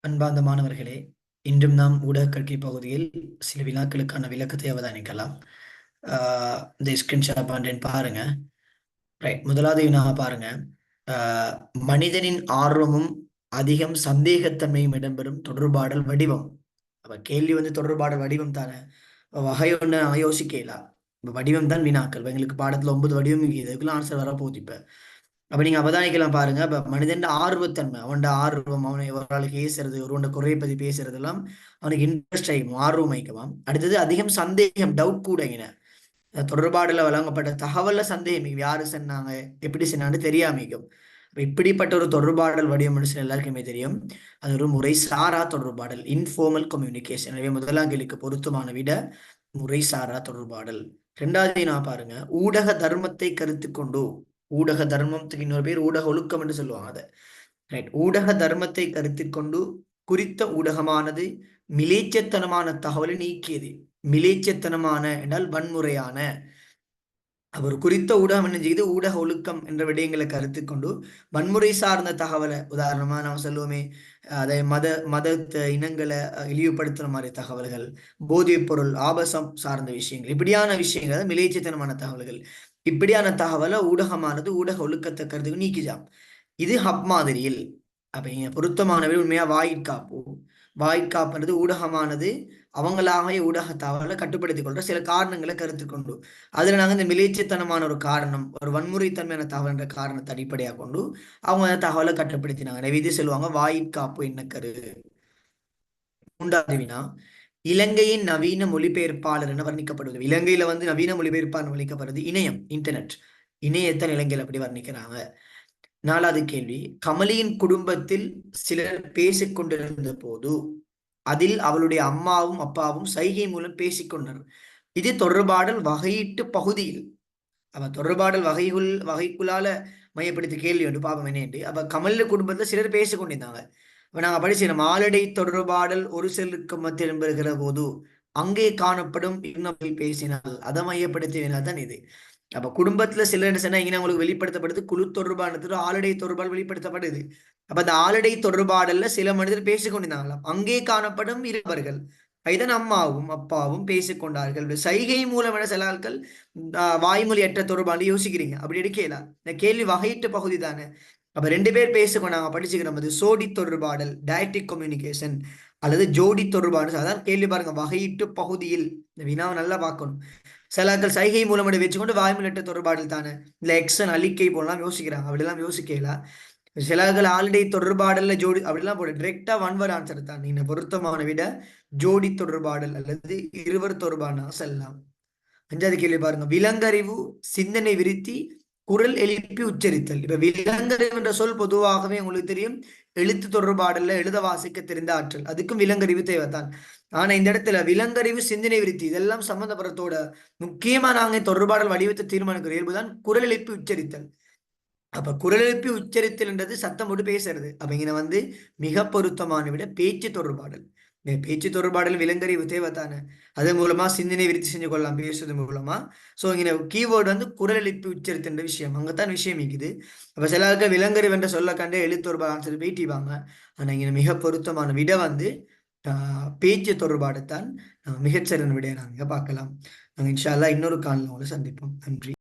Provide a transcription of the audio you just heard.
அன்பார்ந்த மாணவர்களே, இன்றும் நாம் ஊடக கல்வி பகுதியில் சில வினாக்களுக்கான விளக்கத்தை அவதானிக்கலாம். இந்த ஸ்கிரீன்ஷாட் பண்றேன் பாருங்க. ரைட், முதலாவது வினா பாருங்க. ஆஹ் மனிதனின் ஆர்வமும் அதிகம் சந்தேகத்தன்மையும் இடம்பெறும் தொடர்பாடல் வடிவம். அப்ப கேள்வி வந்து தொடர்பாடல் வடிவம் தானே. வகை ஒன்று யோசிக்கலாம். இப்ப வடிவம் தான் வினாக்கள். இப்ப எங்களுக்கு பாடத்துல 9 வடிவம் இருக்குது. இதுக்குள்ள ஆன்சர் வரப்போகுது. இப்ப அப்ப நீங்க அவதானிக்கலாம் பாருங்க. அப்ப மனிதன் ஆர்வத்தன்மை, அவனோட ஆர்வம், அவனை ஒரு ஆளுக்கு பேசுறது, ஒருவன் குறையை பத்தி பேசுறது எல்லாம் அவனுக்கு இன்ட்ரெஸ்ட் ஆகிக்கும், ஆர்வம் ஆயிக்குவான். அடுத்தது அதிகம் சந்தேகம், டவுட் கூடங்கின தொடர்பாடுல வழங்கப்பட்ட தகவல்ல சந்தேகம், யாரு சொன்னாங்க, எப்படி சொன்னான்னு தெரியாமிக்கும். அப்ப இப்படிப்பட்ட ஒரு தொடர்பாடல் வடிவம் எல்லாருக்குமே தெரியும். அது ஒரு முறை சாரா தொடர்பாடல், இன்ஃபார்மல் கம்யூனிகேஷன். எனவே முதலாம் கேள்விக்கு பொருத்தமான விட முறை சாரா தொடர்பாடல். இரண்டாவது நான் பாருங்க, ஊடக தர்மத்தை கருத்து கொண்டு. ஊடக தர்மத்துக்கு இன்னொரு பேர் ஊடக ஒழுக்கம் என்று சொல்லுவாங்க அதை. ரைட், ஊடக தர்மத்தை கருத்தில் கொண்டு குறித்த ஊடகமானது மிலேச்சத்தனமான தகவலை நீக்கியது. மிலேச்சத்தனமான என்றால் வன்முறையான. அவர் குறித்த ஊடகம் என்ன செய்யுது, ஊடக ஒழுக்கம் என்ற விடயங்களை கருத்து கொண்டு வன்முறை சார்ந்த தகவலை, உதாரணமா நாம் சொல்லுவோமே, அதை மத இனங்களை இழிவுபடுத்துற மாதிரி தகவல்கள், போதைப் பொருள், ஆபாசம் சார்ந்த விஷயங்கள், இப்படியான விஷயங்கள் மிலேச்சத்தனமான தகவல்கள். இப்படியான தகவலை ஊடகமானது ஊடக ஒழுக்கத்தை கருத்துக்கு நீக்கிச்சாம். இது ஹப் மாதிரியில். அப்ப இங்க பொருத்தமானவை உண்மையா வாயிற்காப்பு. வாயிற்காப்புன்றது ஊடகமானது அவங்களாகவே ஊடக தகவலை கட்டுப்படுத்திக் கொள்ற சில காரணங்களை கருத்து கொண்டு, அதுல நாங்க இந்த மிலேச்சத்தனமான ஒரு காரணம், ஒரு வன்முறைத்தன்மையான தகவல் என்ற காரணத்தை அடிப்படையாக கொண்டு அவங்க அந்த தகவலை கட்டுப்படுத்தினாங்க. எனவே இது சொல்லுவாங்க வாயிற்காப்பு என்ன கரு. மூன்றாவது வினா, இலங்கையின் நவீன மொழிபெயர்ப்பாளர் என வர்ணிக்கப்படுவது. இலங்கையில வந்து நவீன மொழிபெயர்ப்பாளர் வர்ணிக்கப்படுறது இணையம், இன்டர்நெட். இணையத்தை இலங்கையில் அப்படி வர்ணிக்கிறாங்க. நாலாவது கேள்வி, கமலியின் குடும்பத்தில் சிலர் பேசிக் கொண்டிருந்த போது அதில் அவளுடைய அம்மாவும் அப்பாவும் சைகை மூலம் பேசிக்கொண்டனர். இது தொடர்பாடல் வகையீட்டு பகுதியில். அவ தொடர்பாடல் வகைக்குள்ளால மையப்படுத்தி கேள்வி ஒன்று பாப்போம் என்னட்டு. அப்ப கமல்ல குடும்பத்துல சிலர் பேசிக் கொண்டிருந்தாங்க. இப்ப நாங்க படிச்சிடும் ஆலடை தொடர்பாடல் ஒரு செல்லுக்கு மத்தியில் பெறுகிற போது அங்கே காணப்படும் இன்னொரு பேசினால் அதை மையப்படுத்தி தான் இது. அப்ப குடும்பத்துல சிலர் என்ன சொன்னா இங்க உங்களுக்கு வெளிப்படுத்தப்படுது குழு தொடர்பானது, ஆலடை தொடர்பால் வெளிப்படுத்தப்படுது. அப்ப அந்த ஆலடை தொடர்பாடல்ல சில மனிதர் பேசிக் கொண்டிருந்தாங்களாம். அங்கே காணப்படும் இருவர்கள், இதன் அம்மாவும் அப்பாவும் பேசிக்கொண்டார்கள். சைகை மூலம் என சில ஆட்கள் வாய்மொழியற்ற தொடர்பாண்டு யோசிக்கிறீங்க. அப்படி எடுக்கலாம். இந்த கேள்வி வகையிட்ட பகுதி தானே. அப்ப ரெண்டு பேர் பேசிக்கொண்டாங்க, படிச்சுக்கிறோம். அது சோடி தொடர்பாடல், டயட்டிக் கம்யூனிகேஷன், அல்லது ஜோடி தொடர்பாடல். அதான் கேள்வி பாருங்க, வகையிட்டு பகுதியில். இந்த வினாவை நல்லா பார்க்கணும். சிலாக்கள் சைகை மூலம் வச்சுக்கொண்டு வாய்மொழியற்ற தொடர்பாடல் தானே, இல்ல எக்ஸன் அழிக்கை போலாம் யோசிக்கிறாங்க. அப்படிலாம் யோசிக்கலாம். சிலர்கள் ஆல்ரெடி தொடர்பாடல்ல ஜோடி அப்படிலாம் போட டிரெக்டா ஒன்வர் ஆன்சர் தான். நீங்க பொருத்தமான விட ஜோடி தொடர்பாடல் அல்லது இருவர் தொடர்பான செல்லலாம். அஞ்சாவது கேள்வி பாருங்க, விலங்கறிவு சிந்தனை விருத்தி குரல் எழுப்பி உச்சரித்தல். இப்ப விலங்கறிவு என்ற சொல் பொதுவாகவே உங்களுக்கு தெரியும், எழுத்து தொடர்பாடல்ல எழுத வாசிக்க தெரிந்த ஆற்றல், அதுக்கும் விலங்கறிவு தேவைத்தான். ஆனா இந்த இடத்துல விலங்கறிவு சிந்தனை விருத்தி இதெல்லாம் சம்பந்தப்படுறதோட முக்கியமா நாங்க தொடர்பாடல் வடிவத்தை தீர்மானிக்கிற இயல்புதான் குரல் எழுப்பி உச்சரித்தல். அப்ப குரல் எழுப்பி உச்சரித்தல் என்றது சத்தம் போட்டு பேசுறது. அப்ப இங்க வந்து மிக பொருத்தமான விட பேச்சு தொடர்பாடல். பேச்சு தொடர்பாடல் விலங்கறிவு தேவைத்தானே. அது மூலமா சிந்தனை விருத்தி செஞ்சு கொள்ளலாம் பேசுறது மூலமா. சோ இங்க கீவேர்டு வந்து குரல் எழுப்பி உச்சரித்தல் விஷயம், அங்கத்தான் விஷயம் இருக்குது. அப்ப சில ஆட்கள் விலங்கறிவு என்ற சொல்ல கண்டு எழுத்து தொடர்பாக ஆன்சர் பேட்டிவாங்க. ஆனா இங்க மிக பொருத்தமான விட வந்து பேச்சு தொடர்பாடுத்தான் மிகச்சிறந்த விடையை நாங்க பார்க்கலாம். நாங்க இன்ஷா அல்லாஹ் இன்னொரு காலில் உங்களை சந்திப்போம். நன்றி.